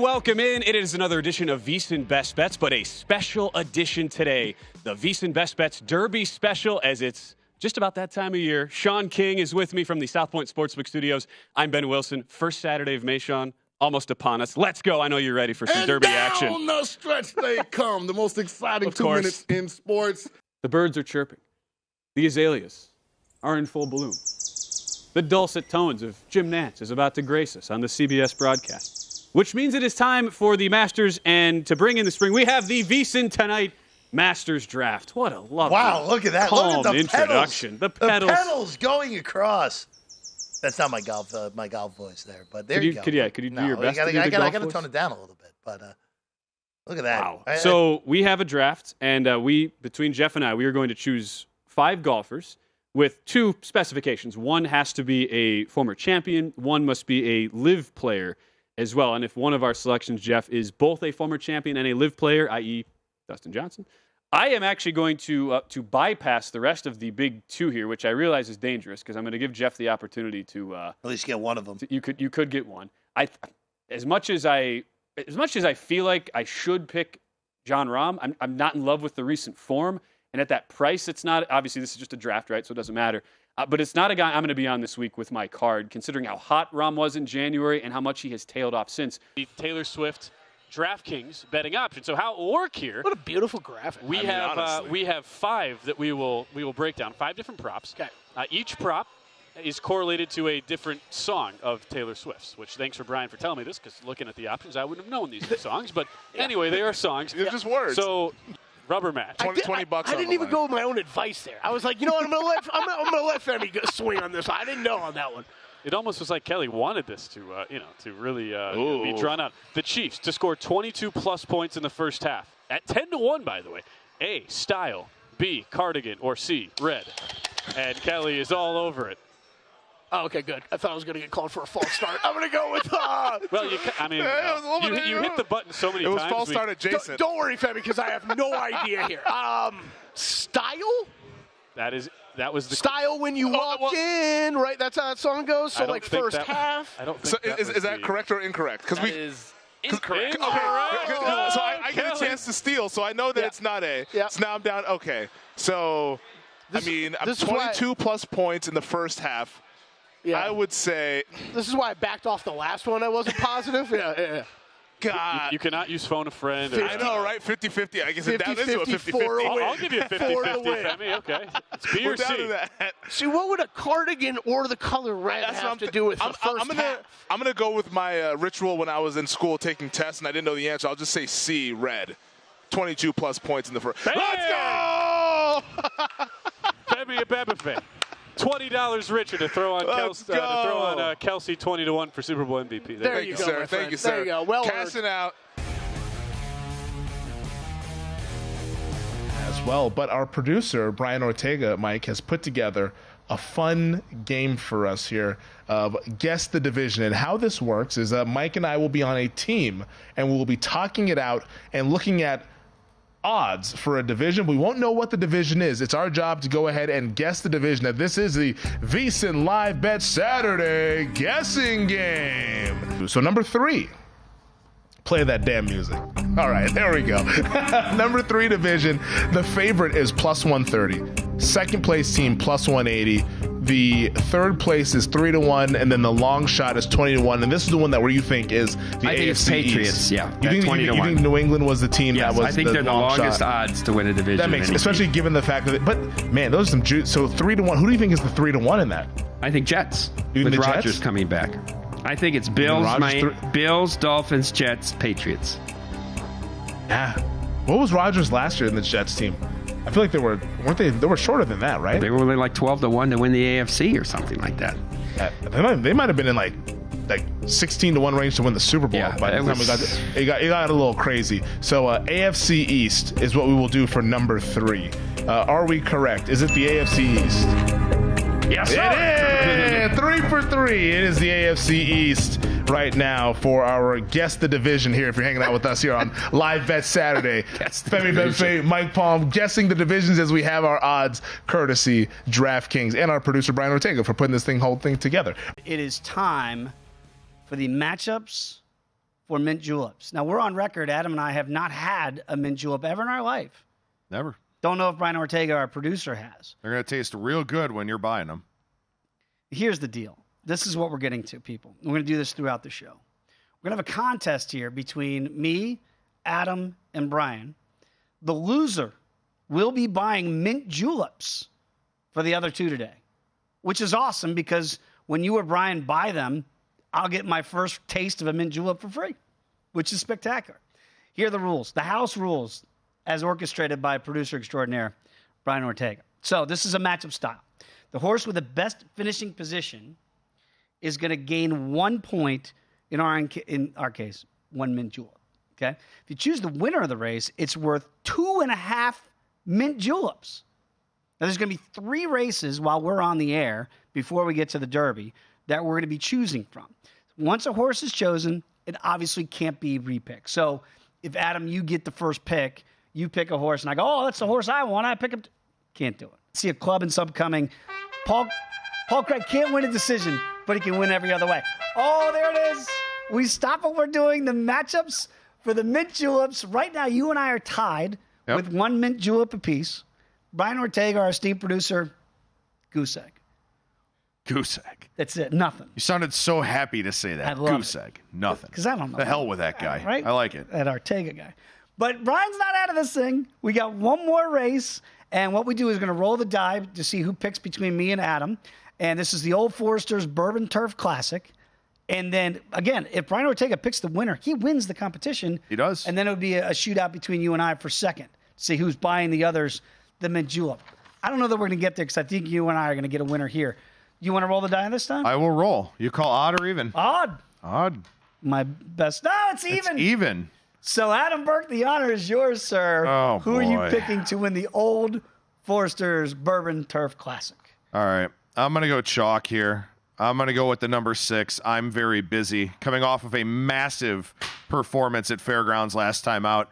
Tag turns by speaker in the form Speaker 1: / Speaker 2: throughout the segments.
Speaker 1: welcome in. It is another edition of VSiN Best Bets, but a special edition today. The VSiN Best Bets Derby Special, as it's just about that time of year. Sean King is with me from the South Point Sportsbook Studios. I'm Ben Wilson. First Saturday of May, Sean, almost upon us. Let's go. I know you're ready for some Derby action.
Speaker 2: And down the stretch they come. The most exciting 2 minutes in sports.
Speaker 1: The birds are chirping. The azaleas are in full bloom. The dulcet tones of Jim Nantz is about to grace us on the CBS broadcast, which means it is time for the Masters, and to bring in the spring, we have the VSiN Tonight Masters Draft. What a lovely,
Speaker 3: look at that.
Speaker 1: calm
Speaker 3: Look at the
Speaker 1: introduction.
Speaker 3: Pedals.
Speaker 1: The
Speaker 3: pedals going across. That's not my golf voice there, but there you go.
Speaker 1: Could you do your best?
Speaker 3: I got to tone it down a little bit, but look at that.
Speaker 1: Wow. So we have a draft, and between Jeff and I, we are going to choose 5 golfers with 2 specifications. One has to be a former champion. One must be a live player as well. And if one of our selections, Jeff, is both a former champion and a live player, i.e. Dustin Johnson, I am actually going to bypass the rest of the big 2 here, which I realize is dangerous because I'm going to give Jeff the opportunity to
Speaker 3: at least get one of them.
Speaker 1: You could get one. As much as I feel like I should pick Jon Rahm, I'm not in love with the recent form. And at that price, it's not, obviously this is just a draft, right? So it doesn't matter. But it's not a guy I'm going to be on this week with my card, considering how hot Rahm was in January and how much he has tailed off since. The Taylor Swift DraftKings betting option. So how it will work here?
Speaker 4: What a beautiful graphic.
Speaker 1: We have 5 that we will break down. 5 different props.
Speaker 4: Okay.
Speaker 1: Each prop is correlated to a different song of Taylor Swift's, which thanks for Brian for telling me this, because looking at the options, I wouldn't have known these songs. But anyway, they are songs.
Speaker 2: They're just words.
Speaker 1: So rubber match.
Speaker 2: 20 bucks.
Speaker 4: I didn't even go with my own advice there. I was like, you know what? I'm gonna let Femi swing on this. I didn't know on that one.
Speaker 1: It almost was like Kelly wanted this to really be drawn out. The Chiefs to score 22+ points in the first half at 10-1, by the way. A, style. B, cardigan. Or C, red. And Kelly is all over it.
Speaker 4: Oh, okay, good. I thought I was going to get called for a false start. I'm going to go with.
Speaker 1: Well, you hit the button so many times.
Speaker 2: It was false start adjacent.
Speaker 4: Don't worry, Femi, because I have no idea here. Style?
Speaker 1: That was the
Speaker 4: style when you walk in, right? That's how that song goes. So like first half.
Speaker 1: I don't think
Speaker 2: so. Is that correct or incorrect? Because we
Speaker 1: is incorrect.
Speaker 2: Okay. So I get a chance to steal. So I know that it's not A.
Speaker 4: Yeah.
Speaker 2: So now I'm down. Okay. So I'm 22+ points in the first half. Yeah. I would say.
Speaker 4: This is why I backed off the last one. I wasn't positive. Yeah.
Speaker 2: God.
Speaker 1: You cannot use phone a friend.
Speaker 2: I know, right? 50-50. I guess it down into a 50-50.
Speaker 1: I'll give you a 50-50, Femi. Okay. It's B or C.
Speaker 2: Down to that.
Speaker 4: See, what would a cardigan or the color red have to do with the first half?
Speaker 2: I'm going to go with my ritual when I was in school taking tests and I didn't know the answer. I'll just say C, red. 22+ points in the first.
Speaker 1: Bam!
Speaker 2: Let's go!
Speaker 1: Femi Abebefe. $20 richer to throw on Kelsey 20-1 for Super Bowl MVP.
Speaker 4: There you go,
Speaker 2: sir. Thank you, sir.
Speaker 4: There you go. Well
Speaker 2: cashing out as well. But our producer Brian Ortega, Mike, has put together a fun game for us here of Guess the Division. And how this works is Mike and I will be on a team and we will be talking it out and looking at odds for a division. We won't know what the division is. It's our job to go ahead and guess the division. Now, this is the VSiN Live Bet Saturday guessing game. So number 3. Play that damn music. All right, there we go. Number 3 division. The favorite is +130. Second place team +180. The third place is 3-1, and then the long shot is 20-1. And this is the one where you think is the AFC
Speaker 5: I think it's Patriots.
Speaker 2: East.
Speaker 5: Yeah,
Speaker 2: you think New England was the team that was?
Speaker 5: I think they're the longest odds to win a division.
Speaker 2: That makes sense, especially given the fact that. But man, those are some juice. So 3-1. Who do you think is the 3-1 in that?
Speaker 5: I think Jets.
Speaker 2: With
Speaker 5: Rodgers coming back. I think it's Bills, Dolphins, Jets, Patriots.
Speaker 2: Yeah. What was Rodgers last year in the Jets team? I feel like they were shorter than that, right?
Speaker 5: They were only like 12-1 to win the AFC or something like that.
Speaker 2: They might have been in like 16-1 range to win the Super Bowl.
Speaker 5: Yeah,
Speaker 2: by the time it got a little crazy. So AFC East is what we will do for number 3. Are we correct? Is it the AFC East?
Speaker 5: Yes, sir.
Speaker 2: It is 3 for 3. It is the AFC East right now for our Guess the Division here. If you're hanging out with us here on Live Bet Saturday, Femi Benfe, Mike Palm, guessing the divisions as we have our odds, courtesy DraftKings, and our producer Brian Ortega for putting this whole thing together.
Speaker 6: It is time for the matchups for mint juleps. Now, we're on record. Adam and I have not had a mint julep ever in our life.
Speaker 7: Never.
Speaker 6: Don't know if Brian Ortega, our producer, has.
Speaker 7: They're going to taste real good when you're buying them.
Speaker 6: Here's the deal. This is what we're getting to, people. We're going to do this throughout the show. We're going to have a contest here between me, Adam, and Brian. The loser will be buying mint juleps for the other two today, which is awesome because when you or Brian buy them, I'll get my first taste of a mint julep for free, which is spectacular. Here are the rules. The house rules as orchestrated by producer extraordinaire Brian Ortega. So this is a matchup style. The horse with the best finishing position is going to gain 1 point, in our case, 1 mint julep. Okay? If you choose the winner of the race, it's worth 2.5 mint juleps. Now, there's going to be 3 races while we're on the air before we get to the Derby that we're going to be choosing from. Once a horse is chosen, it obviously can't be repicked. So if, Adam, you get the first pick, you pick a horse, and I go, oh, that's the horse I want, I pick him. Can't do it. See a club and sub coming. Paul Craig can't win a decision, but he can win every other way. Oh, there it is. We stop what we're doing, the matchups for the mint juleps. Right now, you and I are tied with 1 mint julep apiece. Brian Ortega, our esteemed producer, goose egg.
Speaker 7: Goose egg.
Speaker 6: That's it. Nothing.
Speaker 7: You sounded so happy to say that. Goose egg. Nothing.
Speaker 6: Because I don't know.
Speaker 7: The hell with that guy.
Speaker 6: Right?
Speaker 7: I like it.
Speaker 6: That Ortega guy. But Brian's not out of this thing. We got 1 more race. And what we do is going to roll the die to see who picks between me and Adam. And this is the Old Forester's Bourbon Turf Classic. And then, again, if Brian Ortega picks the winner, he wins the competition.
Speaker 7: He does.
Speaker 6: And then it would be a shootout between you and I for second. See who's buying the others the mint julep. I don't know that we're going to get there because I think you and I are going to get a winner here. You want to roll the die this time?
Speaker 7: I will roll. You call odd or even?
Speaker 6: Odd.
Speaker 7: Odd.
Speaker 6: My best. No, it's even.
Speaker 7: It's even.
Speaker 6: So, Adam Burke, the honor is yours, sir.
Speaker 7: Oh,
Speaker 6: Who
Speaker 7: boy.
Speaker 6: are you picking to win the Old Forester's Bourbon Turf Classic?
Speaker 7: All right. I'm going to go chalk here. I'm going to go with the number 6. I'm very busy. Coming off of a massive performance at Fairgrounds last time out.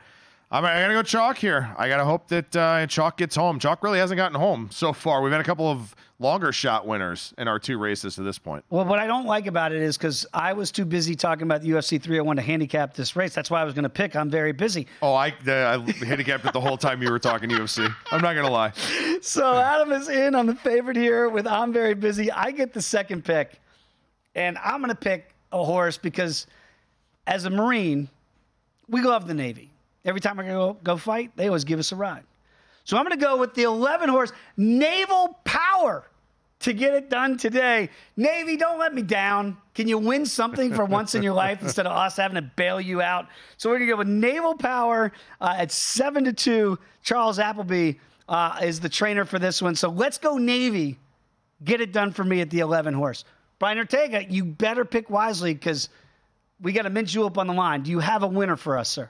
Speaker 7: I'm going to go chalk here. I got to hope that chalk gets home. Chalk really hasn't gotten home so far. We've had a couple of longer shot winners in our 2 races to this point.
Speaker 6: Well, what I don't like about it is because I was too busy talking about the UFC 301 to handicap this race. That's why I was going to pick. I'm very busy.
Speaker 7: Oh, I handicapped it the whole time you were talking UFC. I'm not going to lie.
Speaker 6: So Adam is in. I'm the favorite here with I'm very busy. I get the second pick, and I'm going to pick a horse because as a Marine, we love the Navy. Every time I go fight, they always give us a ride. So I'm going to go with the 11 horse Naval Power to get it done today. Navy, don't let me down. Can you win something for once in your life instead of us having to bail you out? So we're going to go with Naval Power at 7-2. Charles Appleby is the trainer for this one. So let's go Navy. Get it done for me at the 11 horse. Brian Ortega, you better pick wisely because we got a mint julep on the line. Do you have a winner for us, sir?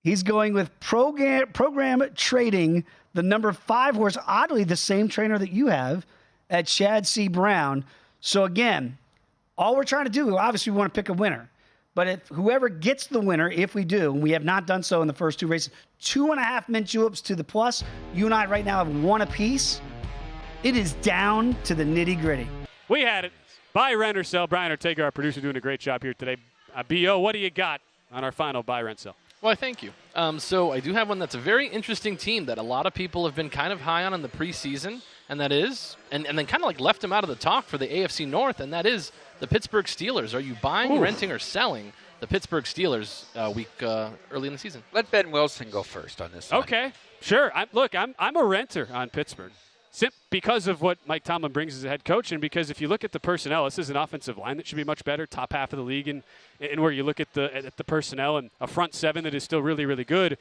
Speaker 6: He's going with program trading the number 5 horse, oddly the same trainer that you have at Chad C. Brown. So again, all we're trying to do, obviously we want to pick a winner. But if whoever gets the winner, if we do, and we have not done so in the first 2 races, 2.5 mint juleps to the plus. You and I right now have 1 apiece. It is down to the nitty gritty.
Speaker 1: We had it. Buy, rent, or sell. Brian Ortega, our producer, doing a great job here today. B.O., what do you got on our final buy, rent, sell?
Speaker 8: Well, thank you. So I do have one that's a very interesting team that a lot of people have been kind of high on in the preseason, and that is, and then kind of like left them out of the talk for the AFC North, and that is the Pittsburgh Steelers. Are you buying, renting, or selling the Pittsburgh Steelers early in the season?
Speaker 9: Let Ben Wilson go first on this one.
Speaker 1: Okay, sure. I'm a renter on Pittsburgh. Because of what Mike Tomlin brings as a head coach, and because if you look at the personnel, this is an offensive line that should be much better, top half of the league, and where you look at the personnel and a front 7 that is still really, really good.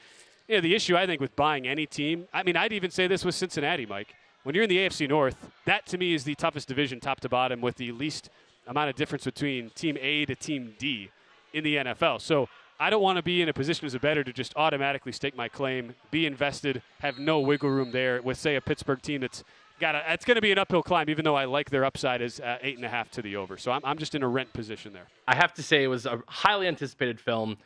Speaker 1: You know, the issue, I think, with buying any team, I mean, I'd even say this with Cincinnati, Mike. When you're in the AFC North, that to me is the toughest division top to bottom with the least amount of difference between Team A to Team D in the NFL. So I don't want to be in a position as a bettor to just automatically stake my claim, be invested, have no wiggle room there with, say, a Pittsburgh team that's it's going to be an uphill climb, even though I like their upside as 8.5 to the over. So I'm just in a rent position there.
Speaker 8: I have to say it was a highly anticipated film.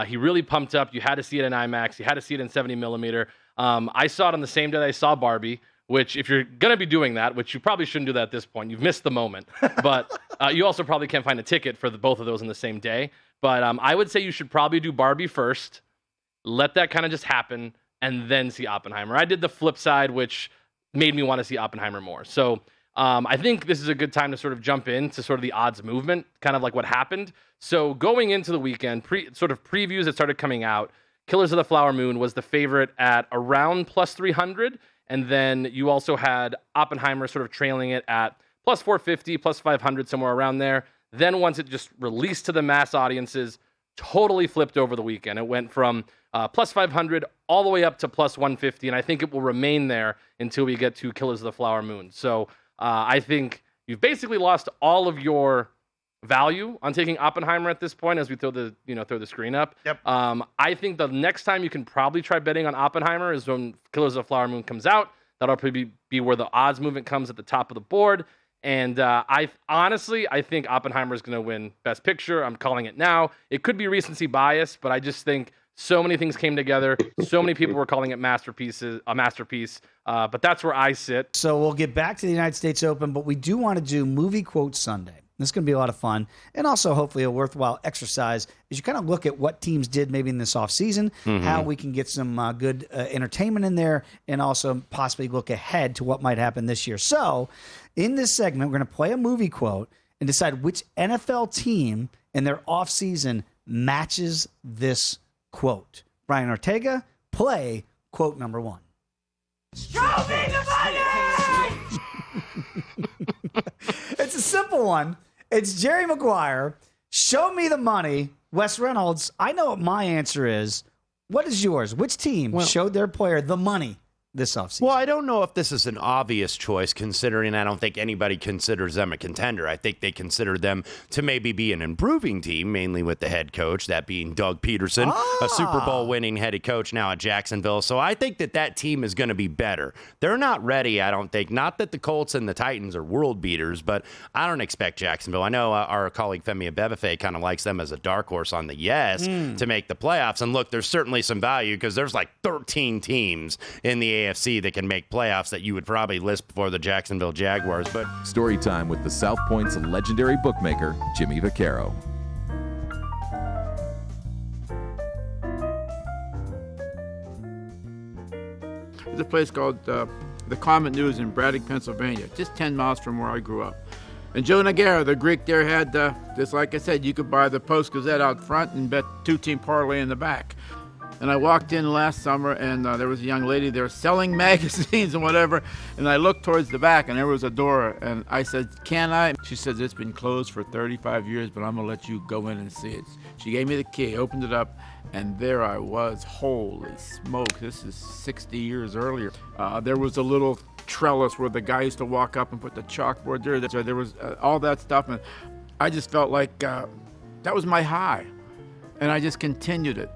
Speaker 8: He really pumped up. You had to see it in IMAX. You had to see it in 70 millimeter. I saw it on the same day that I saw Barbie, which if you're going to be doing that, which you probably shouldn't do that at this point, you've missed the moment. But you also probably can't find a ticket for both of those in the same day. But I would say you should probably do Barbie first, let that kind of just happen, and then see Oppenheimer. I did the flip side, which made me want to see Oppenheimer more. So I think this is a good time to sort of jump into sort of the odds movement, kind of like what happened. So going into the weekend, sort of previews that started coming out, Killers of the Flower Moon was the favorite at around plus 300. And then you also had Oppenheimer sort of trailing it at plus 450, plus 500, somewhere around there. Then once it just released to the mass audiences, totally flipped over the weekend. It went from plus 500 all the way up to plus 150, and I think it will remain there until we get to Killers of the Flower Moon. So I think you've basically lost all of your value on taking Oppenheimer at this point as we throw the screen up.
Speaker 3: Yep.
Speaker 8: I think the next time you can probably try betting on Oppenheimer is when Killers of the Flower Moon comes out. That'll probably be where the odds movement comes at the top of the board. And I think Oppenheimer is going to win Best Picture. I'm calling it now. It could be recency bias, but I just think so many things came together. So many people were calling it a masterpiece. But that's where I sit.
Speaker 6: So we'll get back to the United States Open, but we do want to do Movie Quote Sunday. This is going to be a lot of fun and also hopefully a worthwhile exercise as you kind of look at what teams did maybe in this offseason, how we can get some good entertainment in there, and also possibly look ahead to what might happen this year. So in this segment, we're going to play a movie quote and decide which NFL team in their offseason matches this quote. Brian Ortega, play quote number 1.
Speaker 10: Show me the money!
Speaker 6: It's a simple one. It's Jerry Maguire. Show me the money. Wes Reynolds, I know what my answer is. What is yours? Which team showed their player the money this offseason?
Speaker 11: Well, I don't know if this is an obvious choice, considering I don't think anybody considers them a contender. I think they consider them to maybe be an improving team, mainly with the head coach, that being Doug Peterson, a Super Bowl winning head coach now at Jacksonville. So I think that team is going to be better. They're not ready, I don't think. Not that the Colts and the Titans are world beaters, but I don't expect Jacksonville. I know our colleague Femi Abebefe kind of likes them as a dark horse on the to make the playoffs. And look, there's certainly some value because there's like 13 teams in the AFC that can make playoffs that you would probably list before the Jacksonville Jaguars. But
Speaker 12: story time with the South Point's legendary bookmaker, Jimmy Vaccaro.
Speaker 13: There's a place called the Comet News in Braddock, Pennsylvania, just 10 miles from where I grew up. And Joe Nagara, the Greek there, had, just like I said, you could buy the Post-Gazette out front and bet 2-team parlay in the back. And I walked in last summer, and there was a young lady there selling magazines and whatever. And I looked towards the back, and there was a door. And I said, "Can I?" She said, "It's been closed for 35 years, but I'm going to let you go in and see it." She gave me the key, opened it up, and there I was. Holy smoke, this is 60 years earlier. There was a little trellis where the guy used to walk up and put the chalkboard there. There was all that stuff, and I just felt like that was my high. And I just continued it.